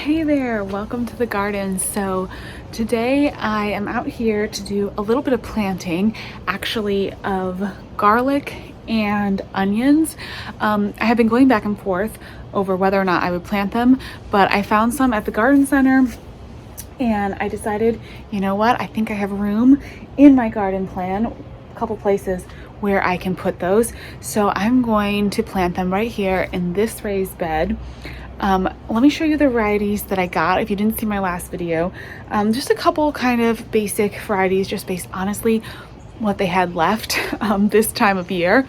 Hey there, welcome to the garden. So today I am out here to do a little bit of planting, actually, of garlic and onions. I have been going back and forth over whether or not I would plant them, but I found some at the garden center and I decided, you know what, I think I have room in my garden plan, a couple places where I can put those. So I'm going to plant them right here in this raised bed. Let me show you the varieties that I got if you didn't see my last video. Just a couple kind of basic varieties, just based honestly what they had left this time of year.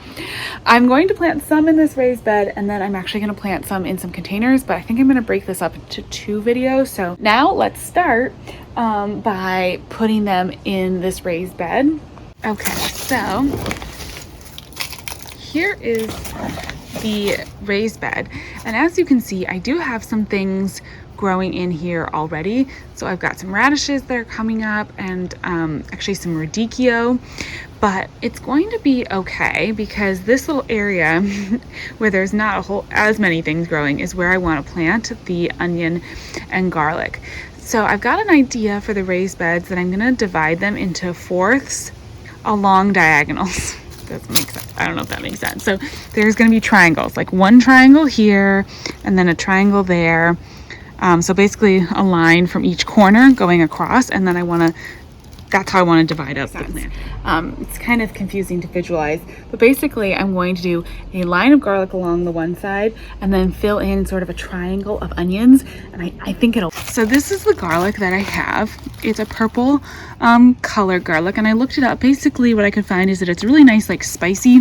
I'm going to plant some in this raised bed, and then I'm actually going to plant some in some containers, but I think I'm going to break this up into 2 videos. So now let's start by putting them in this raised bed. Okay, so here is the raised bed, and as you can see, I do have some things growing in here already. So I've got some radishes that are coming up, and actually some radicchio, but it's going to be okay because this little area where there's not as many things growing is where I want to plant the onion and garlic. So I've got an idea for the raised beds that I'm going to divide them into fourths along diagonals. Doesn't make sense. I don't know if that makes sense. So there's going to be triangles, like one triangle here and then a triangle there. So basically a line from each corner going across, and then that's how I want to divide up the plant. It's kind of confusing to visualize, but basically I'm going to do a line of garlic along the one side and then fill in sort of a triangle of onions, and I think it'll. So this is the garlic that I have. It's a purple color garlic, and I looked it up. Basically what I could find is that it's really nice, like spicy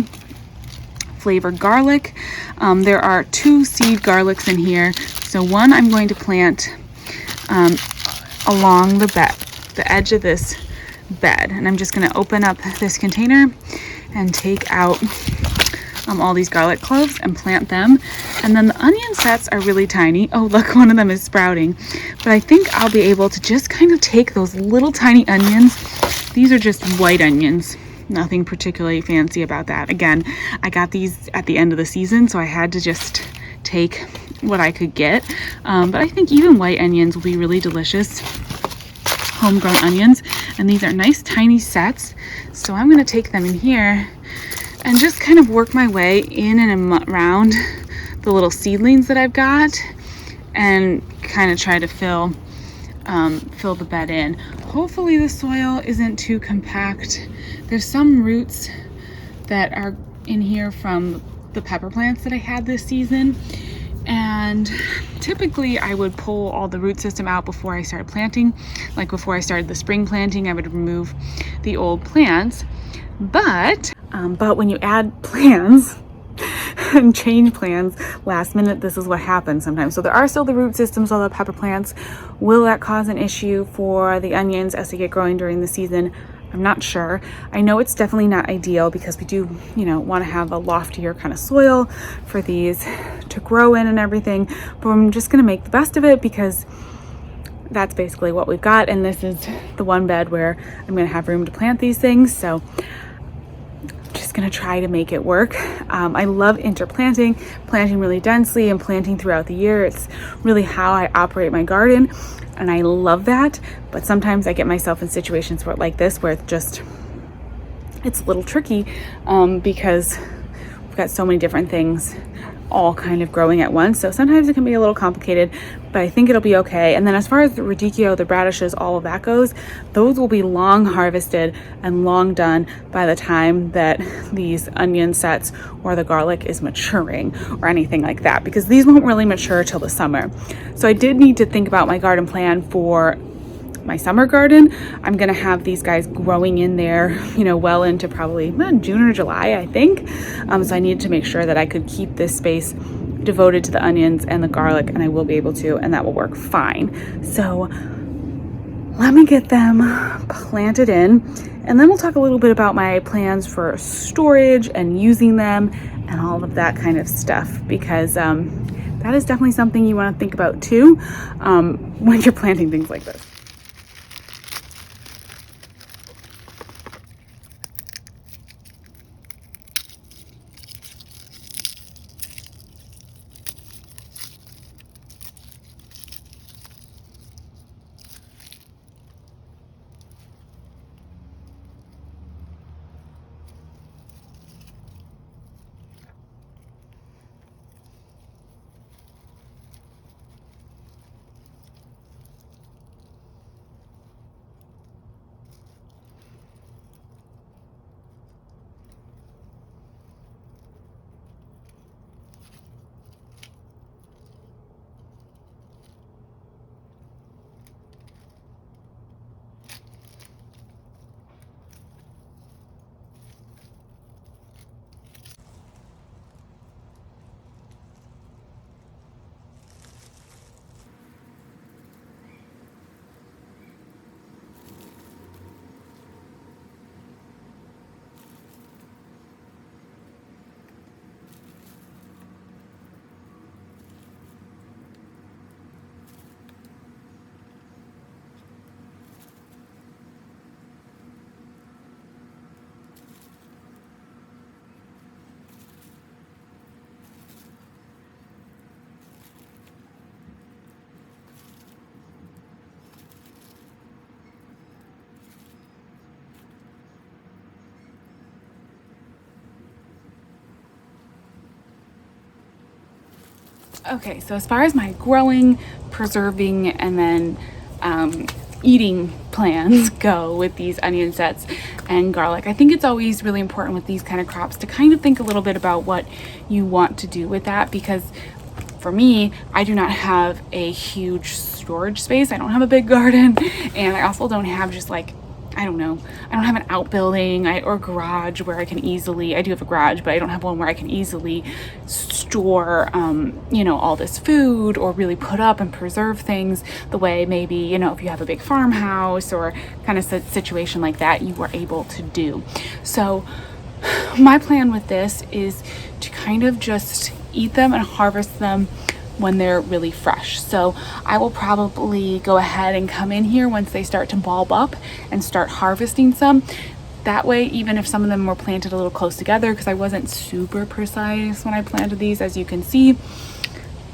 flavored garlic. There are 2 seed garlics in here. So one I'm going to plant along the edge of this bed, and I'm just going to open up this container and take out all these garlic cloves and plant them. And then the onion sets are really tiny. Oh, look, one of them is sprouting. But I think I'll be able to just kind of take those little tiny onions. These are just white onions. Nothing particularly fancy about that. Again, I got these at the end of the season, so I had to just take what I could get. But I think even white onions will be really delicious. Homegrown onions, and these are nice tiny sets. So I'm going to take them in here and just kind of work my way in and around the little seedlings that I've got, and kind of try to fill the bed in. Hopefully the soil isn't too compact. There's some roots that are in here from the pepper plants that I had this season, and typically I would pull all the root system out before I started planting. Like before I started the spring planting, I would remove the old plants. But when you add plans and change plans last minute, this is what happens sometimes. So there are still the root systems of the pepper plants. Will that cause an issue for the onions as they get growing during the season? I'm not sure. I know it's definitely not ideal because we do, want to have a loftier kind of soil for these to grow in and everything, but I'm just going to make the best of it because that's basically what we've got. And this is the one bed where I'm going to have room to plant these things. So going to try to make it work. I love interplanting, planting really densely and planting throughout the year. It's really how I operate my garden, and I love that. But sometimes I get myself in situations where like this, where it's a little tricky because we've got so many different things all kind of growing at once. So sometimes it can be a little complicated, but I think it'll be okay. And then as far as the radicchio, the radishes, all of that goes, those will be long harvested and long done by the time that these onion sets or the garlic is maturing or anything like that, because these won't really mature till the summer. So I did need to think about my garden plan for my summer garden. I'm gonna have these guys growing in there, well into probably June or July, I think. So I needed to make sure that I could keep this space devoted to the onions and the garlic, and I will be able to, and that will work fine. So let me get them planted in, and then we'll talk a little bit about my plans for storage and using them and all of that kind of stuff, because that is definitely something you want to think about too when you're planting things like this. Okay, so as far as my growing, preserving, and then eating plans go with these onion sets and garlic, I think it's always really important with these kind of crops to kind of think a little bit about what you want to do with that, because for me, I do not have a huge storage space. I don't have a big garden, and I also don't have just like, I don't know, I don't have an outbuilding or garage where I can easily, I do have a garage, but I don't have one where I can easily store, you know, all this food or really put up and preserve things the way maybe, you know, if you have a big farmhouse or kind of situation like that, you are able to do. So my plan with this is to kind of just eat them and harvest them when they're really fresh. So I will probably go ahead and come in here once they start to bulb up and start harvesting some. That way, even if some of them were planted a little close together, because I wasn't super precise when I planted these, as you can see,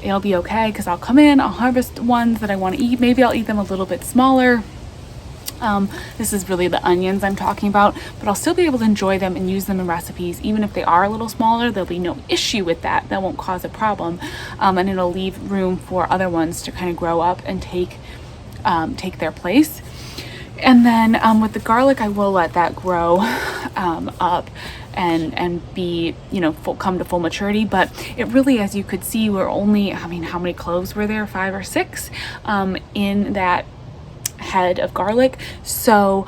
it'll be okay, because I'll come in, I'll harvest ones that I want to eat. Maybe I'll eat them a little bit smaller. This is really the onions I'm talking about, but I'll still be able to enjoy them and use them in recipes. Even if they are a little smaller, there'll be no issue with that. That won't cause a problem. And it'll leave room for other ones to kind of grow up and take their place. And then with the garlic, I will let that grow up and be, you know, come to full maturity. But it really, as you could see, we're only, I mean, how many cloves were there? 5 or 6 in that head of garlic. So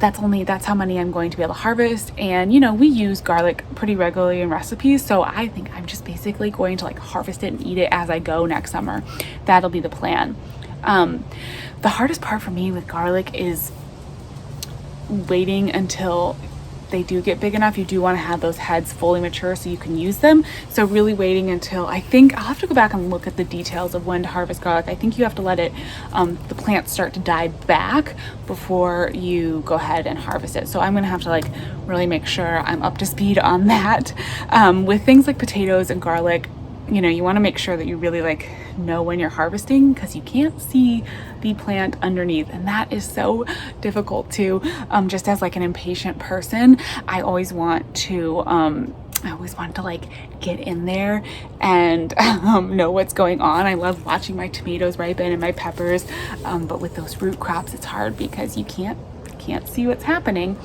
that's how many I'm going to be able to harvest. And you know, we use garlic pretty regularly in recipes, so I think I'm just basically going to like harvest it and eat it as I go next summer. That'll be the plan. The hardest part for me with garlic is waiting until they do get big enough. You do want to have those heads fully mature so you can use them. So really waiting until, I think I'll have to go back and look at the details of when to harvest garlic. I think you have to let it, the plants start to die back before you go ahead and harvest it. So I'm gonna have to like really make sure I'm up to speed on that. With things like potatoes and garlic, you know, you want to make sure that you really like know when you're harvesting, because you can't see the plant underneath, and that is so difficult too. Just as like an impatient person, I always want to like get in there and know what's going on. I love watching my tomatoes ripen and my peppers, but with those root crops, it's hard because you can't see what's happening.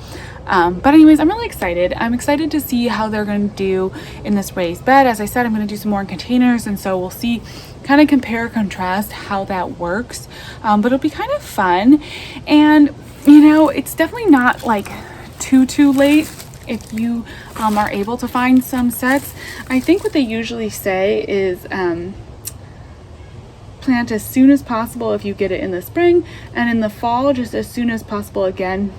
But anyways, I'm really excited. I'm excited to see how they're going to do in this raised bed. As I said, I'm going to do some more in containers, and so we'll see, kind of compare, contrast how that works. But it'll be kind of fun, and you know, it's definitely not like too late if you are able to find some sets. I think what they usually say is plant as soon as possible if you get it in the spring, and in the fall just as soon as possible, again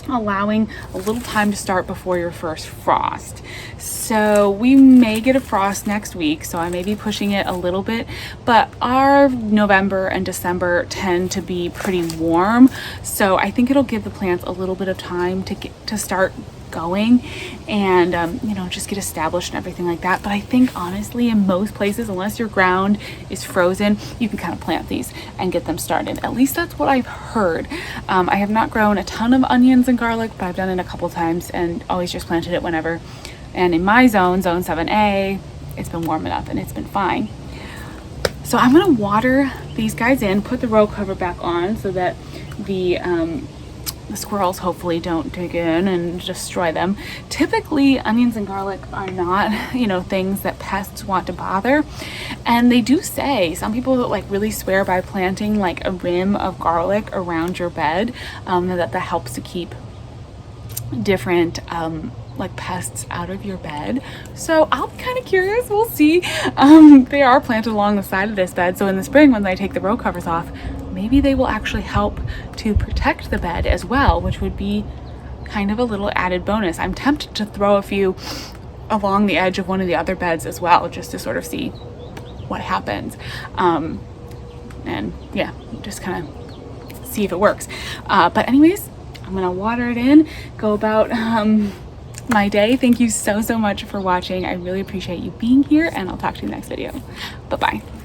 allowing a little time to start before your first frost. So we may get a frost next week, so I may be pushing it a little bit, but our November and December tend to be pretty warm, so I think it'll give the plants a little bit of time to start going and you know, just get established and everything like that. But I think honestly, in most places, unless your ground is frozen, you can kind of plant these and get them started. At least that's what I've heard. I have not grown a ton of onions and garlic, but I've done it a couple times and always just planted it whenever. And in my zone 7A, it's been warm enough and it's been fine. So I'm gonna water these guys in, put the row cover back on so that the squirrels hopefully don't dig in and destroy them. Typically, onions and garlic are not, you know, things that pests want to bother. And they do say, some people like really swear by planting like a rim of garlic around your bed, that helps to keep different like pests out of your bed. So I'll be kind of curious, we'll see. They are planted along the side of this bed, so in the spring when I take the row covers off, maybe they will actually help to protect the bed as well, which would be kind of a little added bonus. I'm tempted to throw a few along the edge of one of the other beds as well, just to sort of see what happens. And yeah, just kind of see if it works. But anyways, I'm gonna water it in, go about my day. Thank you so much for watching. I really appreciate you being here, and I'll talk to you in the next video. Bye-bye.